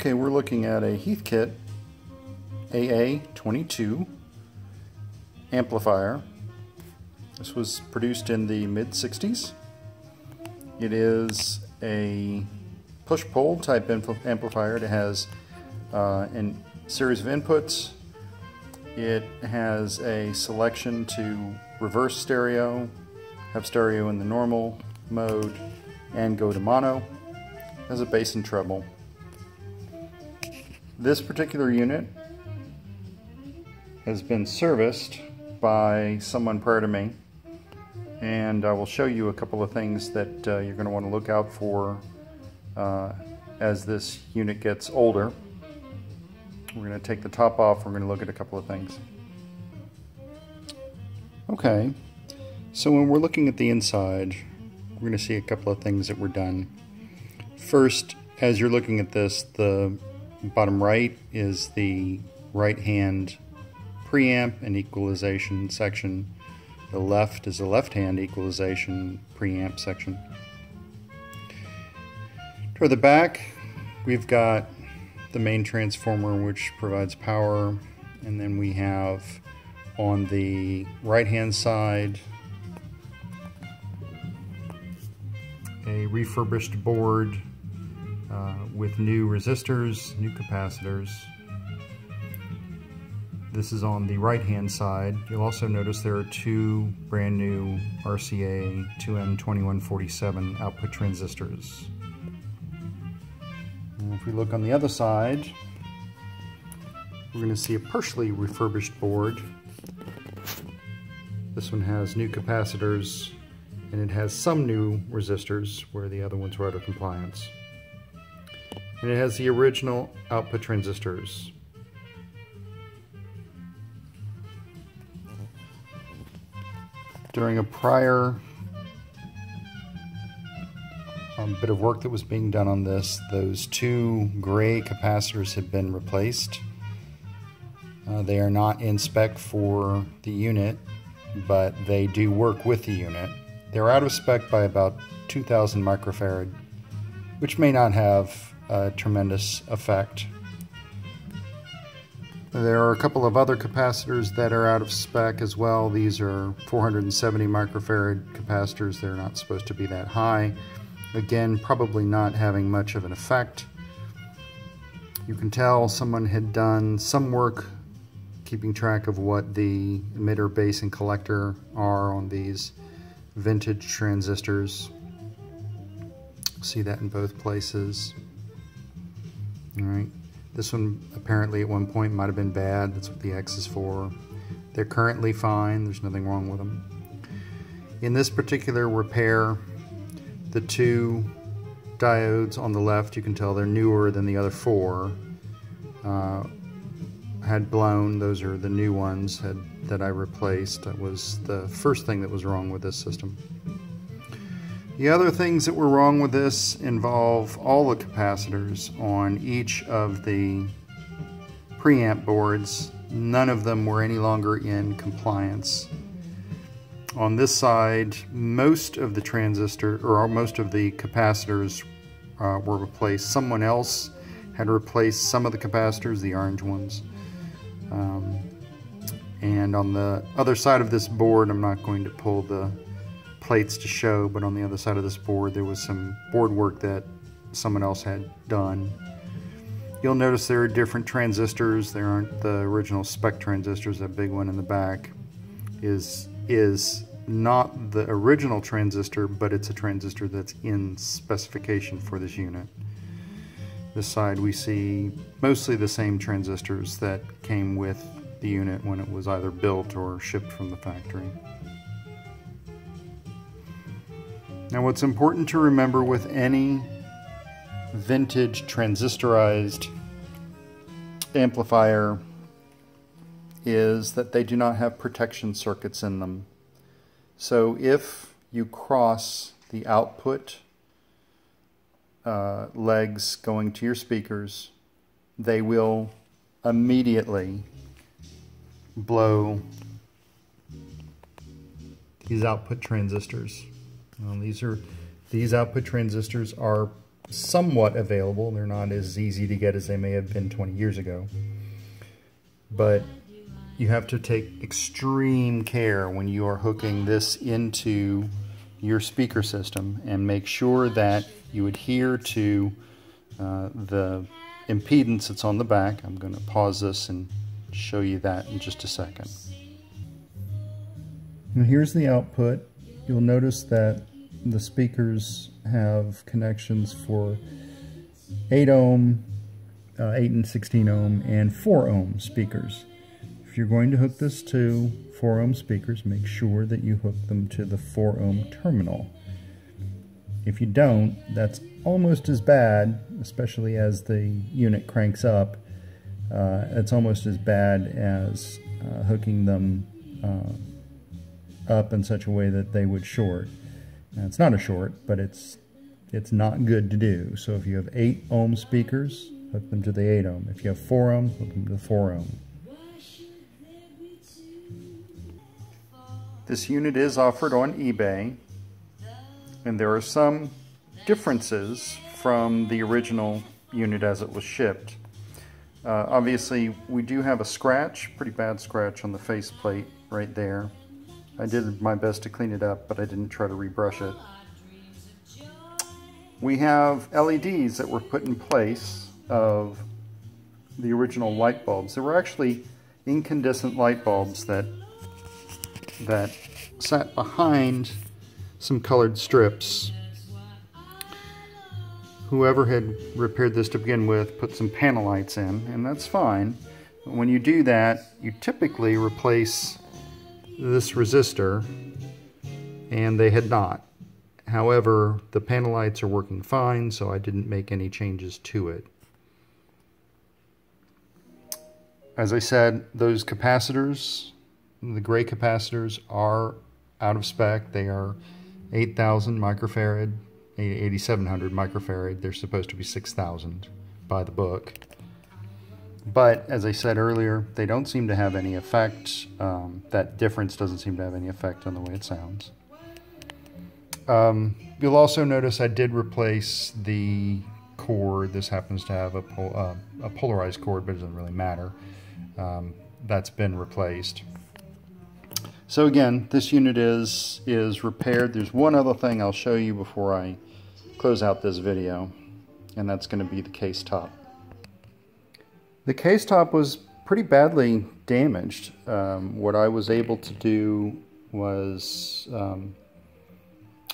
Okay, we're looking at a Heathkit AA-22 amplifier. This was produced in the mid-60s. It is a push-pull type amplifier. It has a series of inputs. It has a selection to reverse stereo, have stereo in the normal mode, and go to mono. It has a bass and treble. This particular unit has been serviced by someone prior to me, and I will show you a couple of things that you're going to want to look out for as this unit gets older. We're going to take the top off. We're going to look at a couple of things. Okay, so when we're looking at the inside, we're going to see a couple of things that were done. First, as you're looking at this, the bottom right is the right hand preamp and equalization section. The left is the left hand equalization preamp section. Toward the back, we've got the main transformer, which provides power, and then we have on the right hand side a refurbished board with new resistors, new capacitors. This is on the right hand side. You'll also notice there are two brand new RCA 2N2147 output transistors. And if we look on the other side, we're going to see a partially refurbished board. This one has new capacitors, and it has some new resistors where the other ones were out of compliance. And it has the original output transistors. During a prior bit of work that was being done on this, those two gray capacitors had been replaced. They are not in spec for the unit, but they do work with the unit. They're out of spec by about 2,000 microfarad, which may not have a tremendous effect. There are a couple of other capacitors that are out of spec as well. These are 470 microfarad capacitors. They're not supposed to be that high. Again, probably not having much of an effect. You can tell someone had done some work keeping track of what the emitter, base, and collector are on these vintage transistors. See that in both places. All right. This one apparently at one point might have been bad. That's what the X is for. They're currently fine. There's nothing wrong with them. In this particular repair, the two diodes on the left, you can tell they're newer than the other four, had blown. Those are the new ones that I replaced. That was the first thing that was wrong with this system. The other things that were wrong with this involve all the capacitors on each of the preamp boards. None of them were any longer in compliance. On this side, most of the most of the capacitors were replaced. Someone else had replaced some of the capacitors, the orange ones. And on the other side of this board, I'm not going to pull the plates to show, but on the other side of this board there was some board work that someone else had done. You'll notice there are different transistors. There aren't the original spec transistors. That big one in the back is not the original transistor, but it's a transistor that's in specification for this unit. This side we see mostly the same transistors that came with the unit when it was either built or shipped from the factory. Now, what's important to remember with any vintage transistorized amplifier is that they do not have protection circuits in them. So if you cross the output legs going to your speakers, they will immediately blow these output transistors. These output transistors are somewhat available. They're not as easy to get as they may have been 20 years ago. But you have to take extreme care when you are hooking this into your speaker system, and make sure that you adhere to the impedance that's on the back. I'm going to pause this and show you that in just a second. And here's the output. You'll notice that the speakers have connections for 8 ohm, 8 and 16 ohm, and 4 ohm speakers. If you're going to hook this to 4 ohm speakers, make sure that you hook them to the 4 ohm terminal. If you don't, that's almost as bad, especially as the unit cranks up. It's almost as bad as hooking them up in such a way that they would short. Now, it's not a short, but it's not good to do. So if you have 8 ohm speakers, hook them to the 8 ohm. If you have 4 ohm, hook them to the 4 ohm. This unit is offered on eBay, and there are some differences from the original unit as it was shipped. Obviously, we do have a scratch, pretty bad scratch on the faceplate right there. I did my best to clean it up, but I didn't try to rebrush it. We have LEDs that were put in place of the original light bulbs. There were actually incandescent light bulbs that sat behind some colored strips. Whoever had repaired this to begin with put some panel lights in, and that's fine. But when you do that, you typically replace this resistor, and they had not. However, the panel lights are working fine, so I didn't make any changes to it. As I said, those capacitors, the gray capacitors, are out of spec. They are 8,000 microfarad, 8,700 microfarad. They're supposed to be 6,000 by the book. But as I said earlier, they don't seem to have any effect. That difference doesn't seem to have any effect on the way it sounds. You'll also notice I did replace the cord. This happens to have a polarized cord, but it doesn't really matter. That's been replaced. So again, this unit is repaired. There's one other thing I'll show you before I close out this video, and that's going to be the case top. The case top was pretty badly damaged. What I was able to do was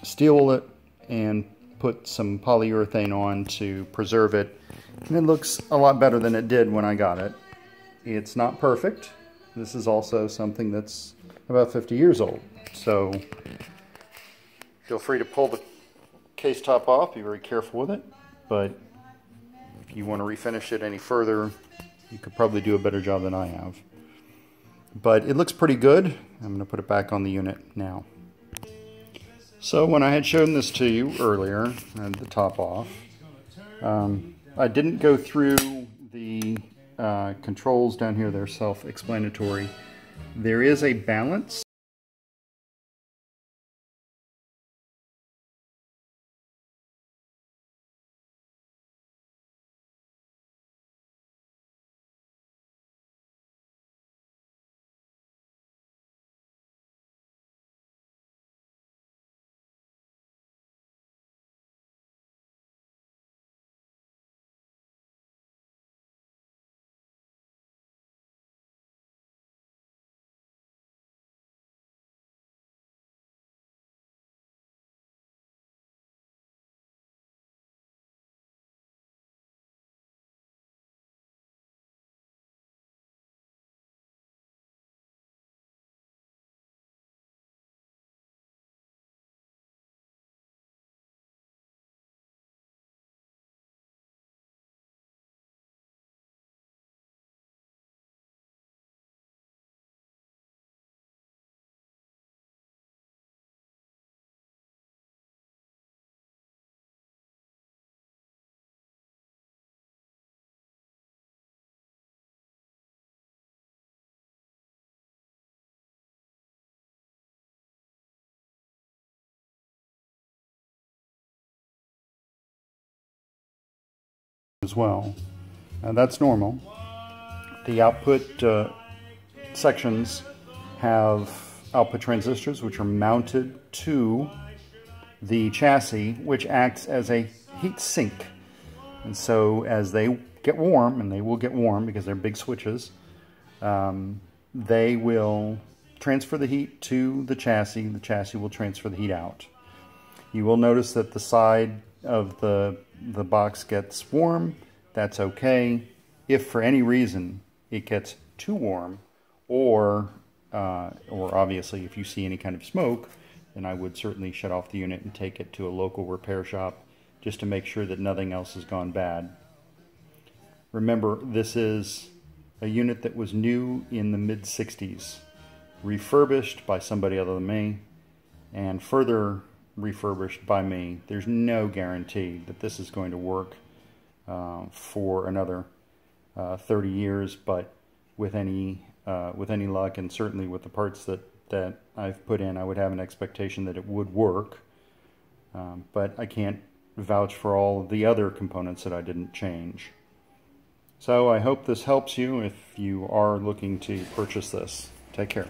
steel it and put some polyurethane on to preserve it, and it looks a lot better than it did when I got it. It's not perfect. This is also something that's about 50 years old, so feel free to pull the case top off. Be very careful with it, but if you want to refinish it any further, you could probably do a better job than I have. But it looks pretty good. I'm going to put it back on the unit now. So when I had shown this to you earlier, I had the top off. I didn't go through the controls down here. They're self-explanatory. There is a balance as well. That's normal. The output sections have output transistors which are mounted to the chassis, which acts as a heat sink. And so as they get warm, and they will get warm because they're big switches, they will transfer the heat to the chassis will transfer the heat out. You will notice that the side of the box gets warm. That's okay. If for any reason it gets too warm, or obviously if you see any kind of smoke, then I would certainly shut off the unit and take it to a local repair shop just to make sure that nothing else has gone bad. Remember, this is a unit that was new in the mid-60s, refurbished by somebody other than me, and further refurbished by me. There's no guarantee that this is going to work for another 30 years, but with any luck, and certainly with the parts that I've put in, I would have an expectation that it would work. But I can't vouch for all of the other components that I didn't change. So I hope this helps you if you are looking to purchase this. Take care.